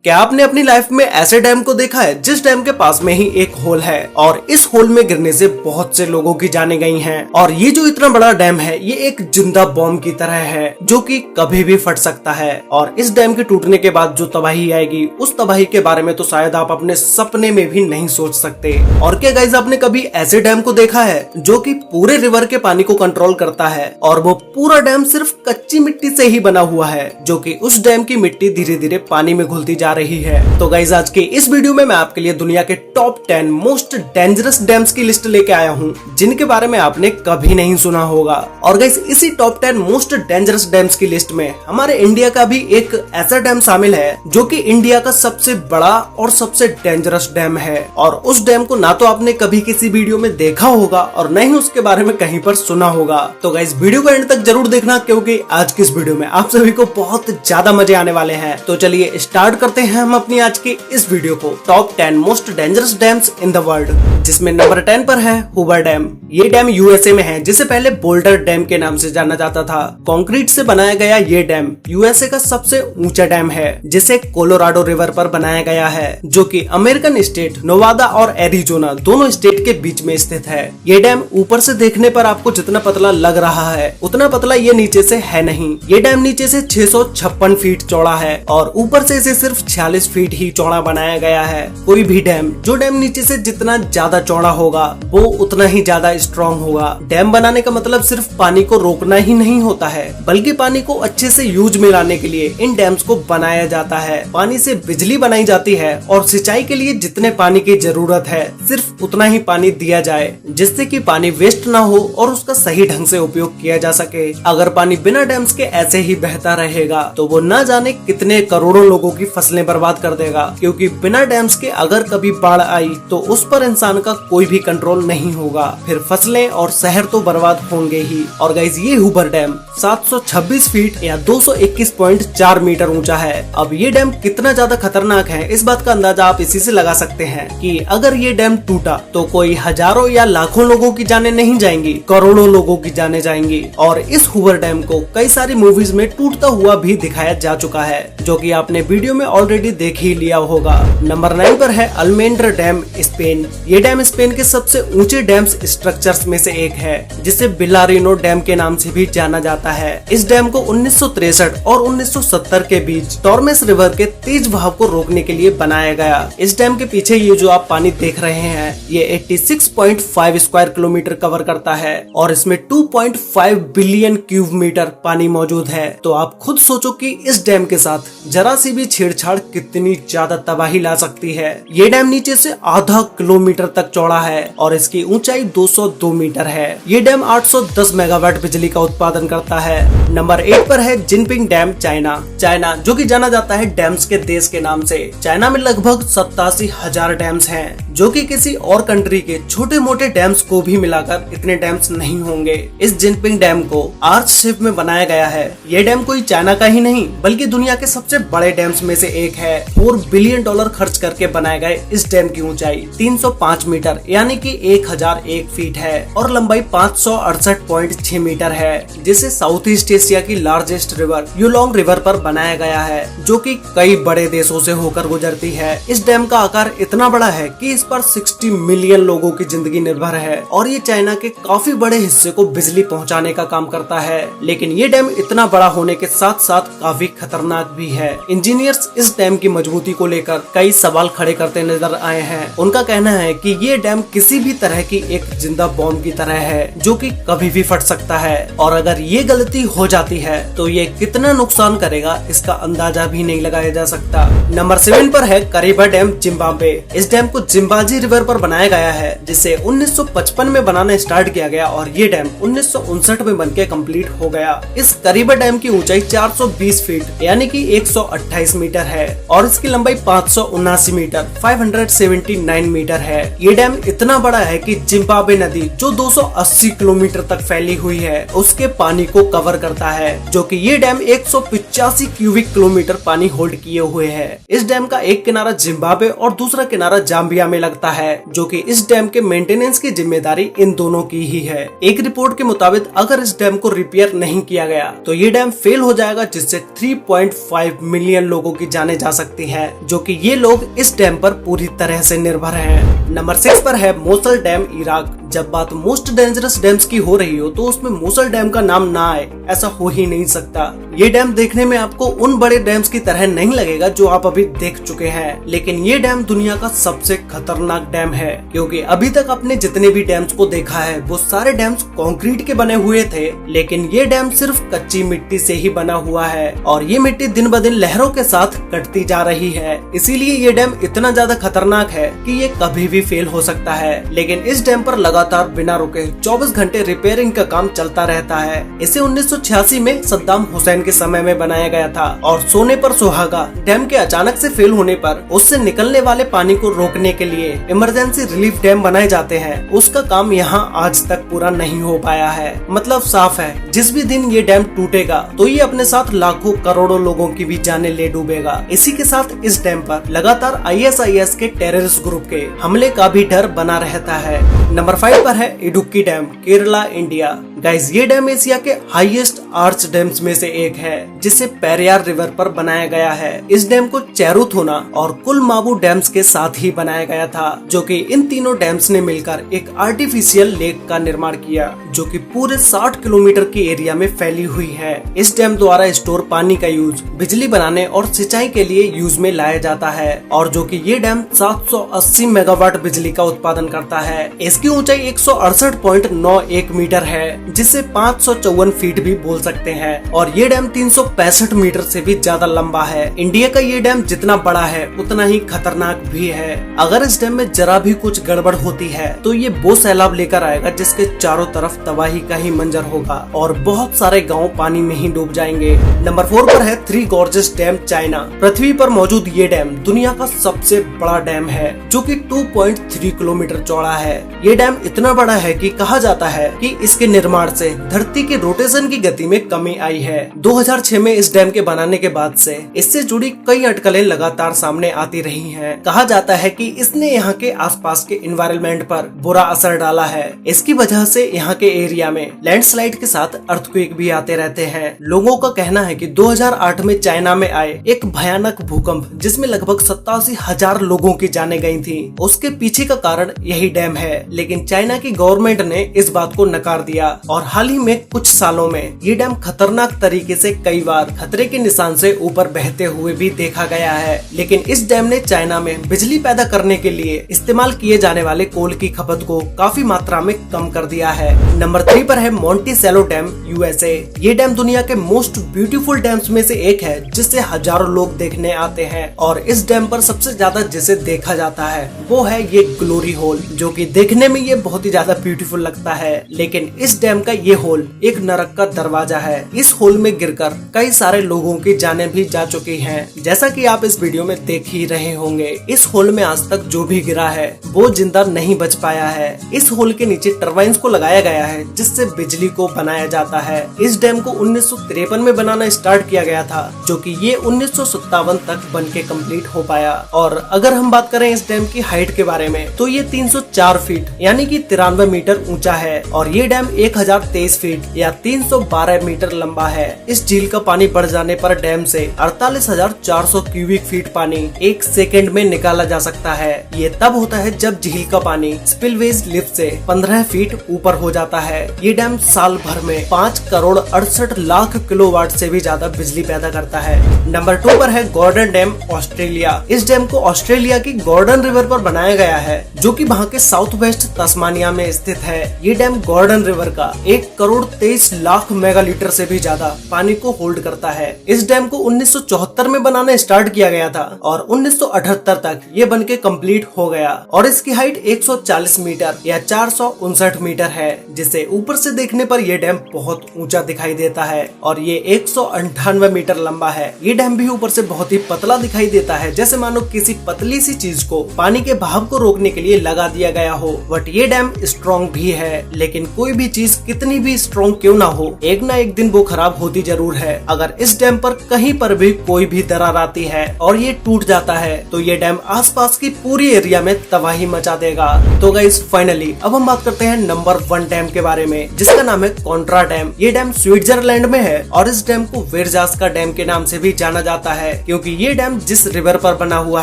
क्या आपने अपनी लाइफ में ऐसे डैम को देखा है जिस डैम के पास में ही एक होल है और इस होल में गिरने से बहुत से लोगों की जानें गई हैं और ये जो इतना बड़ा डैम है ये एक जिंदा बॉम्ब की तरह है जो कि कभी भी फट सकता है और इस डैम के टूटने के बाद जो तबाही आएगी उस तबाही के बारे में तो शायद आप अपने सपने में भी नहीं सोच सकते। और क्या गाइस आपने कभी ऐसे डैम को देखा है जो कि पूरे रिवर के पानी को कंट्रोल करता है और वो पूरा डैम सिर्फ कच्ची मिट्टी से ही बना हुआ है जो कि उस डैम की मिट्टी धीरे धीरे पानी में घुलती जा रही है। तो गाइस आज के इस वीडियो में मैं आपके लिए दुनिया के टॉप 10 मोस्ट डेंजरस डैम्स की लिस्ट लेके आया हूँ जिनके बारे में आपने कभी नहीं सुना होगा। और गाइस इसी टॉप 10 मोस्ट डेंजरस डैम्स की लिस्ट में हमारे इंडिया का भी एक ऐसा डैम शामिल है जो कि इंडिया का सबसे बड़ा और सबसे डेंजरस डैम है और उस डैम को ना तो आपने कभी किसी वीडियो में देखा होगा और न ही उसके बारे में कहीं पर सुना होगा। तो गाइस वीडियो को एंड तक जरूर देखना क्योंकि आज की इस वीडियो में आप सभी को बहुत ज्यादा मजे आने वाले हैं। तो चलिए स्टार्ट करते हैं हम अपनी आज की इस वीडियो को top 10 most dangerous dams in the world, जिसमें नंबर 10 पर है हूवर डैम। ये डैम यूएसए में है जिसे पहले बोल्डर डैम के नाम से जाना जाता था। कंक्रीट से बनाया गया ये डैम यूएसए का सबसे ऊंचा डैम है जिसे कोलोराडो रिवर पर बनाया गया है जो कि अमेरिकन स्टेट नोवादा और एरिजोना दोनों स्टेट के बीच में स्थित है। ये डैम ऊपर से देखने पर आपको जितना पतला लग रहा है उतना पतला ये नीचे से है नहीं। ये डैम नीचे से 656 फीट चौड़ा है और ऊपर से इसे सिर्फ 46 फीट ही चौड़ा बनाया गया है। कोई भी डैम जो डैम नीचे से जितना ज्यादा चौड़ा होगा वो उतना ही ज्यादा स्ट्रॉन्ग होगा। डैम बनाने का मतलब सिर्फ पानी को रोकना ही नहीं होता है बल्कि पानी को अच्छे से यूज में लाने के लिए इन डैम्स को बनाया जाता है। पानी से बिजली बनाई जाती है और सिंचाई के लिए जितने पानी की जरूरत है सिर्फ उतना ही पानी दिया जाए जिससे कि पानी वेस्ट ना हो और उसका सही ढंग से उपयोग किया जा सके। अगर पानी बिना डैम्स के ऐसे ही बहता रहेगा तो वो न जाने कितने करोड़ों लोगों की फसलें बर्बाद कर देगा क्योंकि बिना डैम्स के अगर कभी बाढ़ आई तो उस पर इंसान का कोई भी कंट्रोल नहीं होगा, फिर फसलें और शहर तो बर्बाद होंगे ही। और गाइस ये हूवर डैम 726 फीट या 221.4 मीटर ऊंचा है। अब ये डैम कितना ज्यादा खतरनाक है इस बात का अंदाजा आप इसी से लगा सकते हैं कि अगर ये डैम टूटा तो कोई हजारों या लाखों लोगों की जानें नहीं जाएंगी, करोड़ों लोगों की जानें जाएंगी। और इस हूवर डैम को कई सारी मूवीज में टूटता हुआ भी दिखाया जा चुका है जो कि आपने वीडियो में ऑलरेडी देख ही लिया होगा। नंबर 9 पर है अल्मेंड्रा डैम, स्पेन। ये डैम स्पेन के सबसे ऊंचे डैम्स स्ट्रक्चर्स में से एक है जिसे बिलारिनो डैम के नाम से भी जाना जाता है। इस डैम को 1963 और 1970 के बीच टॉर्मेस रिवर के तेज बहाव को रोकने के लिए बनाया गया। इस डैम के पीछे ये जो आप पानी देख रहे हैं ये 86.5 स्क्वायर किलोमीटर कवर करता है और इसमें 2.5 बिलियन क्यूब मीटर पानी मौजूद है। तो आप खुद सोचो कि इस डैम के साथ जरा सी भी छेड़छाड़ कितनी ज्यादा तबाही ला सकती है। ये डैम नीचे से आधा किलोमीटर तक चौड़ा है और इसकी ऊंचाई 202 मीटर है। ये डैम 810 मेगावाट बिजली का उत्पादन करता है। नंबर 8 पर है जिनपिंग डैम, चाइना जो कि जाना जाता है डैम्स के देश के नाम से। चाइना में लगभग 87,000 डैम्स हैं जो कि किसी और कंट्री के छोटे मोटे डैम्स को भी मिलाकर इतने डैम्स नहीं होंगे। इस जिनपिंग डैम को आर्च शेप में बनाया गया है। ये डैम कोई चाइना का ही नहीं बल्कि दुनिया के सबसे बड़े डैम्स में से एक है। $4 बिलियन खर्च करके बनाए गए इस डैम की ऊंचाई 305 मीटर यानी कि 1001 फीट है और लंबाई 568.6 मीटर है जिसे साउथ ईस्ट एशिया की लार्जेस्ट रिवर यूलोंग रिवर पर बनाया गया है जो कि कई बड़े देशों से होकर गुजरती है। इस डैम का आकार इतना बड़ा है कि इस पर 60 मिलियन लोगों की जिंदगी निर्भर है और ये चाइना के काफी बड़े हिस्से को बिजली पहुंचाने का काम करता है। लेकिन ये डैम इतना बड़ा होने के साथ साथ काफी खतरनाक भी है। इंजीनियर्स इस डैम की मजबूती को लेकर कई सवाल खड़े करते नजर आए हैं। उनका कहना है कि ये डैम किसी भी तरह की एक जिंदा बॉम्ब की तरह है जो कि कभी भी फट सकता है और अगर ये गलती हो जाती है तो ये कितना नुकसान करेगा इसका अंदाजा भी नहीं लगाया जा सकता। नंबर 7 पर है करीबा डैम, जिम्बाब्वे। इस डैम को जिम्बाजी रिवर पर बनाया गया है जिसे 1955 में बनाना स्टार्ट किया गया और ये डैम 1959 में बनके कंप्लीट हो गया। इस करीबा डैम की ऊंचाई 420 फीट यानी कि 128 मीटर है और इसकी लंबाई 579 मीटर 579 मीटर है। ये डैम इतना बड़ा है कि जिम्बाब्वे नदी जो 280 किलोमीटर तक फैली हुई है उसके पानी को कवर करता है जो कि ये डैम 185 क्यूबिक किलोमीटर पानी होल्ड किए हुए है। इस डैम का एक किनारा जिम्बाब्वे और दूसरा किनारा जाम्बिया में लगता है जो कि इस डैम के मेंटेनेंस की जिम्मेदारी इन दोनों की ही है। एक रिपोर्ट के मुताबिक अगर इस डैम को रिपेयर नहीं किया गया तो ये डैम फेल हो जाएगा जिससे 3.5 मिलियन लोगों की जानें जाने जा सकती है, जो कि ये लोग इस डैम पर पूरी तरह से निर्भर हैं। नंबर 6 पर है मोसल डैम, इराक। जब बात मोस्ट डेंजरस डैम्स की हो रही हो तो उसमें मोसल डैम का नाम ना आए ऐसा हो ही नहीं सकता। ये डैम देखने में आपको उन बड़े डैम्स की तरह नहीं लगेगा जो आप अभी देख चुके हैं, लेकिन ये डैम दुनिया का सबसे खतरनाक डैम है, क्योंकि अभी तक आपने जितने भी डैम्स को देखा है वो सारे डैम्स कंक्रीट के बने हुए थे, लेकिन ये डैम सिर्फ कच्ची मिट्टी से ही बना हुआ है और ये मिट्टी दिन ब दिन लहरों के साथ कटती जा रही है। इसीलिए ये डैम इतना ज्यादा खतरनाक है कि ये कभी भी फेल हो सकता है। लेकिन इस डैम पर लगातार बिना रुके 24 घंटे रिपेयरिंग का काम चलता रहता है। इसे 1986 में सद्दाम हुसैन के समय में बनाया गया था और सोने पर सुहागा डैम के अचानक से फेल होने पर उससे निकलने वाले पानी को रोकने के लिए इमरजेंसी रिलीफ डैम बनाए जाते हैं। उसका काम यहाँ आज तक पूरा नहीं हो पाया है। मतलब साफ है, जिस भी दिन ये डैम टूटेगा तो ये अपने साथ लाखों करोड़ों लोगों की भी जानें ले डूबेगा। इसी के साथ इस डैम पर लगातार ISIS के टेररिस्ट ग्रुप के हमले का भी डर बना रहता है। नंबर 5 पर है Idukki dam, Kerala, India. Guys, ये डैम एशिया के हाईएस्ट आर्च डैम्स में से एक है, जिसे पेरियार रिवर पर बनाया गया है। इस डैम को चेरुथोना और कुलमाबू डैम्स के साथ ही बनाया गया था, जो कि इन तीनों डैम्स ने मिलकर एक आर्टिफिशियल लेक का निर्माण किया, जो कि पूरे 60 किलोमीटर की एरिया में फैली हुई है। इस डैम द्वारा स्टोर पानी का यूज बिजली बनाने और सिंचाई के लिए यूज में लाया जाता है, और जो कि ये डैम 780 मेगावाट बिजली का उत्पादन करता है। इसकी ऊंचाई 168.91 मीटर है, जिसे 554 फीट भी बोल सकते हैं, और ये डैम 365 मीटर से भी ज्यादा लंबा है। इंडिया का ये डैम जितना बड़ा है उतना ही खतरनाक भी है। अगर इस डैम में जरा भी कुछ गड़बड़ होती है तो ये वो सैलाब लेकर आएगा जिसके चारों तरफ तबाही का ही मंजर होगा और बहुत सारे गांव पानी में ही डूब जाएंगे। नंबर 4 पर है थ्री गॉर्जेस डैम, चाइना। पृथ्वी पर मौजूद ये डैम दुनिया का सबसे बड़ा डैम है, जो कि 2.3 किलोमीटर चौड़ा है। ये डैम इतना बड़ा है कि कहा जाता है कि इसके निर्माण से धरती के रोटेशन की गति में कमी आई है। 2006 में इस डैम के बनाने के बाद से इससे जुड़ी कई अटकलें लगातार सामने आती रही हैं। कहा जाता है कि इसने यहाँ के आसपास के एनवायरनमेंट पर बुरा असर डाला है। इसकी वजह से यहाँ के एरिया में लैंडस्लाइड के साथ अर्थक्वेक भी आते रहते हैं। लोगों का कहना है कि 2008 में चाइना में आए एक भयानक भूकंप, जिसमें लगभग 87,000 लोगों की जानें गई थी, उसके पीछे का कारण यही डैम है। लेकिन चाइना की गवर्नमेंट ने इस बात को नकार दिया और हाल ही में कुछ सालों में ये डैम खतरनाक तरीके से कई बार खतरे के निशान से ऊपर बहते हुए भी देखा गया है। लेकिन इस डैम ने चाइना में बिजली पैदा करने के लिए इस्तेमाल किए जाने वाले कोल की खपत को काफी मात्रा में कम कर दिया है। नंबर 3 पर है मोंटिसेलो डैम, USA। ये डैम दुनिया के मोस्ट ब्यूटीफुल डैम्स में से एक है, जिसे हजारों लोग देखने आते हैं, और इस डैम पर सबसे ज्यादा जिसे देखा जाता है वो है ये ग्लोरी होल, जो कि देखने में ये बहुत ही ज्यादा ब्यूटीफुल लगता है। लेकिन इस डैम का ये होल एक नरक का दरवाजा है। इस होल में गिरकर कई सारे लोगों की जानें भी जा चुकी हैं, जैसा कि आप इस वीडियो में देख ही रहे होंगे। इस होल में आज तक जो भी गिरा है वो जिंदा नहीं बच पाया है। इस होल के नीचे टरबाइन्स को लगाया गया है, जिससे बिजली को बनाया जाता है। इस डैम को 1953 में बनाना स्टार्ट किया गया था, जो कि ये 1957 तक बन के कम्प्लीट हो पाया। और अगर हम बात करें इस डैम की हाइट के बारे में तो ये 304 फीट यानी कि 93 मीटर ऊंचा है, और ये डैम 1023 फीट या 312 मीटर लंबा है। इस झील का पानी बढ़ जाने पर डैम से 48,400 क्यूबिक फीट पानी एक सेकेंड में निकाला जा सकता है। ये तब होता है जब झील का पानी स्पिलवेज लिफ्ट से 15 फीट ऊपर हो जाता है। ये डैम साल भर में 5 करोड़ 68 लाख किलोवाट से भी ज्यादा बिजली पैदा करता है। नंबर 2 पर है गॉर्डन डैम, ऑस्ट्रेलिया। इस डैम को ऑस्ट्रेलिया की गॉर्डन रिवर पर बनाया गया है, जो कि वहाँ के साउथ वेस्ट तस्मानिया में स्थित है। ये डैम गॉर्डन रिवर का 1 करोड़ 23 लाख मेगालीटर से भी ज्यादा पानी को होल्ड करता है। इस डैम को 1974 में बनाना स्टार्ट किया गया था और 1978 तक ये बनके कंप्लीट हो गया, और इसकी हाइट 140 मीटर या 459 मीटर है, जिसे ऊपर से देखने पर यह डैम बहुत ऊंचा दिखाई देता है, और ये 198 मीटर लंबा है। ये डैम भी ऊपर से बहुत ही पतला दिखाई देता है, जैसे मानो किसी पतली सी चीज को पानी के बहाव को रोकने के लिए लगा दिया गया हो। बट ये डैम स्ट्रॉन्ग भी है, लेकिन कोई भी चीज कितनी भी स्ट्रॉन्ग क्यों ना हो, एक ना एक दिन वो खराब होती जरूर है। अगर इस डैम पर कहीं पर भी कोई भी दरार आती है और ये टूट जाता है तो ये डैम आसपास की पूरी एरिया में तबाही मचा देगा। तो गाइस फाइनली अब हम बात करते हैं नंबर 1 डैम के बारे में, जिसका नाम है कोंट्रा डैम। ये डैम स्विट्जरलैंड में है और इस डैम को वेरजास्का डैम के नाम से भी जाना जाता है, क्योंकि ये डैम जिस रिवर पर बना हुआ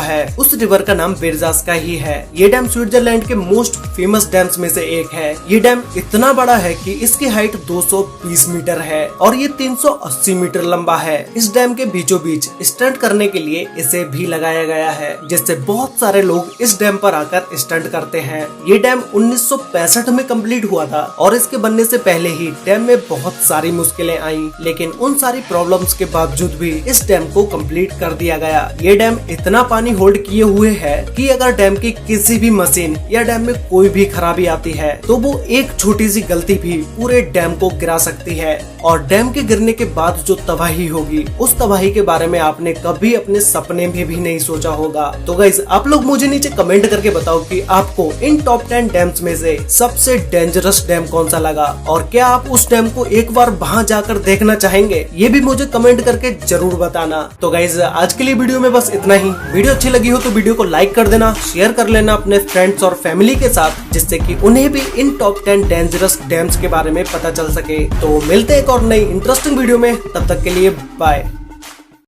है उस रिवर का नाम वेरजास्का ही है। ये डैम स्विट्जरलैंड के मोस्ट फेमस डैम्स में से एक है। ये डैम इतना बड़ा है कि इसकी हाइट 220 मीटर है और ये 380 मीटर लंबा है। इस डैम के बीचों बीच स्टंट करने के लिए इसे भी लगाया गया है, जिससे बहुत सारे लोग इस डैम पर आकर स्टंट करते हैं। ये डैम 1965 में कंप्लीट हुआ था और इसके बनने से पहले ही डैम में बहुत सारी मुश्किलें आई, लेकिन उन सारी प्रॉब्लम्स के बावजूद भी इस डैम को कंप्लीट कर दिया गया। ये डैम इतना पानी होल्ड किए हुए है कि अगर डैम की किसी भी मशीन या डैम में कोई भी खराबी आती है तो वो एक छोटी सी गलती भी पूरे डैम को गिरा सकती है। और डैम के गिरने के बाद जो तबाही होगी, उस तबाही के बारे में आपने कभी अपने सपने में भी नहीं सोचा होगा। तो गाइस आप लोग मुझे नीचे कमेंट करके बताओ कि आपको इन टॉप 10 डैम्स में से सबसे डेंजरस डैम कौन सा लगा, और क्या आप उस डैम को एक बार वहां जाकर देखना चाहेंगे, ये भी मुझे कमेंट करके जरूर बताना। तो गाइस आज के लिए वीडियो में बस इतना ही। वीडियो अच्छी लगी हो तो वीडियो को लाइक कर देना, शेयर कर लेना अपने फ्रेंड्स और फैमिली के साथ, जिससे कि उन्हें भी इन टॉप 10 डेंजरस डैम्स के बारे में पता चल सके। तो मिलते हैं एक और नई इंटरेस्टिंग वीडियो में, तब तक के लिए बाय।